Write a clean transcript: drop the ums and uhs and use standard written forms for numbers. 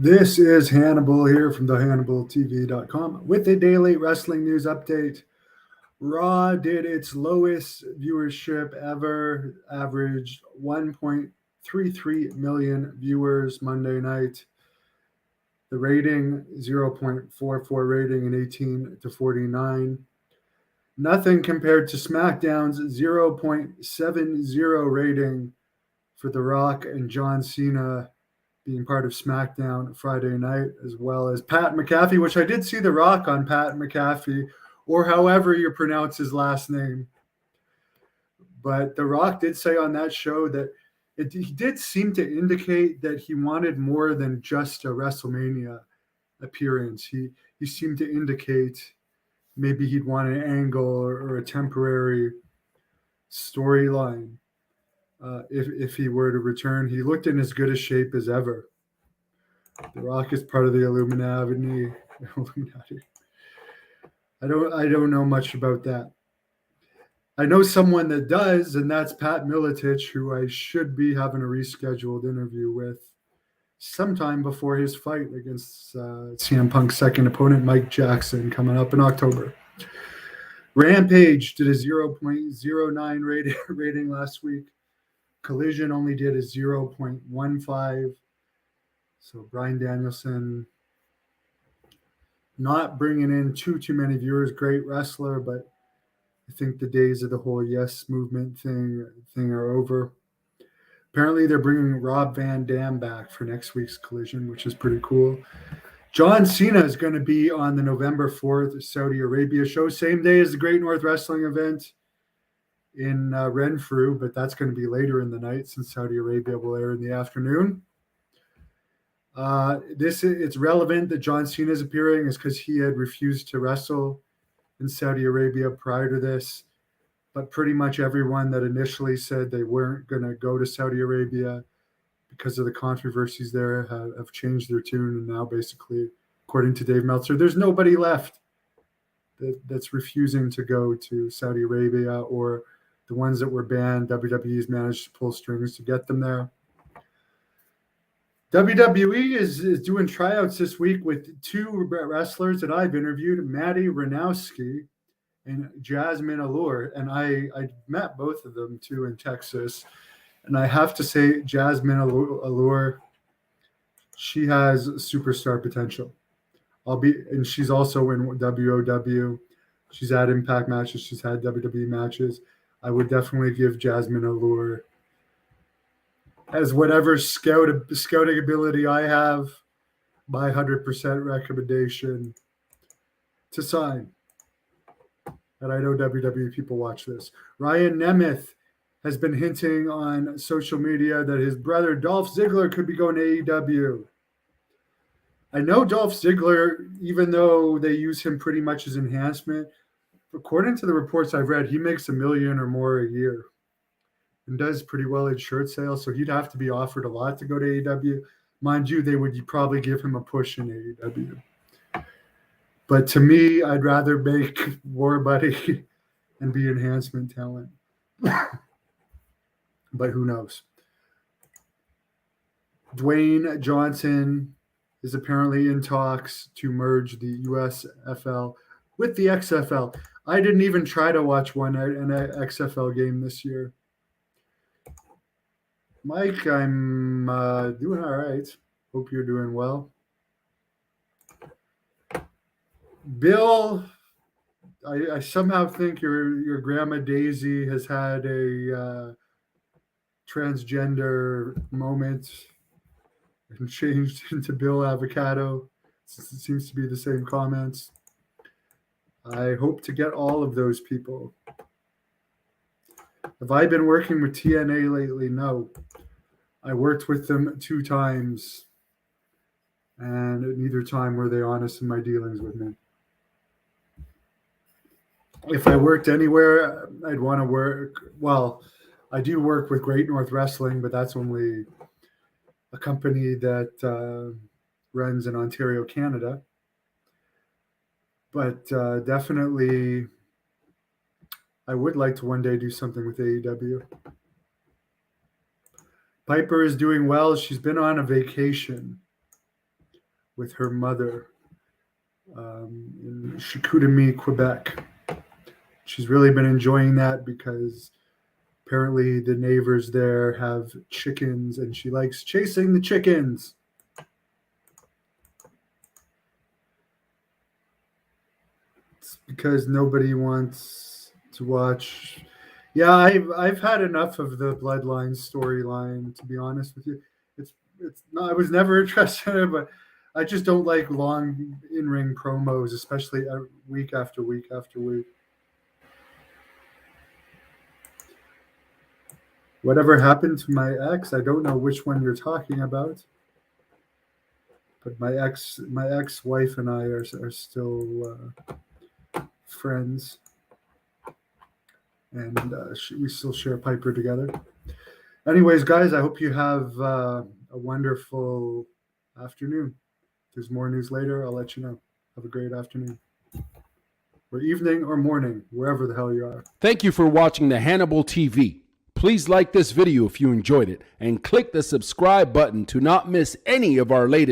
This is Hannibal here from thehannibaltv.com with a daily wrestling news update. Raw did its lowest viewership ever, averaged 1.33 million viewers Monday night. The rating 0.44 rating in 18 to 49. Nothing compared to SmackDown's 0.70 rating for The Rock and John Cena being part of SmackDown Friday night, as well as Pat McAfee, which I did see The Rock on Pat McAfee, or however you pronounce his last name. But The Rock did say on that show that he did seem to indicate that he wanted more than just a WrestleMania appearance. He seemed to indicate maybe he'd want an angle or a temporary storyline. If he were to return, he looked in as good a shape as ever. The Rock is part of the Illuminati. I don't know much about that. I know someone that does, and that's Pat Miletich, who I should be having a rescheduled interview with sometime before his fight against CM Punk's second opponent, Mike Jackson, coming up in October. Rampage did a 0.09 rating last week. Collision only did a 0.15. So Bryan Danielson not bringing in too many viewers. Great wrestler, but I think the days of the whole yes movement thing are over. Apparently, they're bringing Rob Van Dam back for next week's Collision, which is pretty cool. John Cena is going to be on the November 4th Saudi Arabia show, same day as the Great North Wrestling event in Renfrew, but that's going to be later in the night since Saudi Arabia will air in the afternoon. It's relevant that John Cena is appearing is because he had refused to wrestle in Saudi Arabia prior to this. But pretty much everyone that initially said they weren't going to go to Saudi Arabia because of the controversies there have changed their tune. And now basically, according to Dave Meltzer, there's nobody left that's refusing to go to Saudi Arabia, or the ones that were banned, WWE's managed to pull strings to get them there. WWE is doing tryouts this week with two wrestlers that I've interviewed, Maddie Ranowski and Jasmine Allure. And I met both of them too in Texas. And I have to say, Jasmine Allure, she has superstar potential. And she's also in WOW. She's had Impact matches. She's had WWE matches. I would definitely give Jasmine Allure, as whatever scouting ability I have, my 100% recommendation to sign. And I know WWE people watch this. Ryan Nemeth has been hinting on social media that his brother Dolph Ziggler could be going to AEW. I know Dolph Ziggler, even though they use him pretty much as enhancement, according to the reports I've read, he makes $1 million or more a year and does pretty well in shirt sales. So he'd have to be offered a lot to go to AEW. Mind you, they would probably give him a push in AEW. But to me, I'd rather make War Buddy and be enhancement talent. But who knows? Dwayne Johnson is apparently in talks to merge the USFL with the XFL. I didn't even try to watch an XFL game this year. Mike, I'm doing all right. Hope you're doing well. Bill, I somehow think your grandma Daisy has had a transgender moment and changed into Bill Avocado. It seems to be the same comments. I hope to get all of those people. Have I been working with TNA lately? No. I worked with them 2 times, and at neither time were they honest in my dealings with me. If I worked anywhere, I'd want to work. Well, I do work with Great North Wrestling, but that's only a company that runs in Ontario, Canada. But definitely, I would like to one day do something with AEW. Piper is doing well. She's been on a vacation. with her mother in Chicoutimi, Quebec. She's really been enjoying that because apparently the neighbors there have chickens and she likes chasing the chickens. It's because nobody wants to watch. Yeah, I've had enough of the Bloodline storyline, to be honest with you. It's not, I was never interested in it, but I just don't like long in-ring promos, especially week after week after week. Whatever happened to my ex? I don't know which one you're talking about. But my ex-wife and I are still friends, and we still share Piper together. Anyways, guys, I hope you have a wonderful afternoon. If there's more news later, I'll let you know. Have a great afternoon. Or evening or morning, wherever the hell you are. Thank you for watching the Hannibal TV. Please like this video if you enjoyed it and click the subscribe button to not miss any of our latest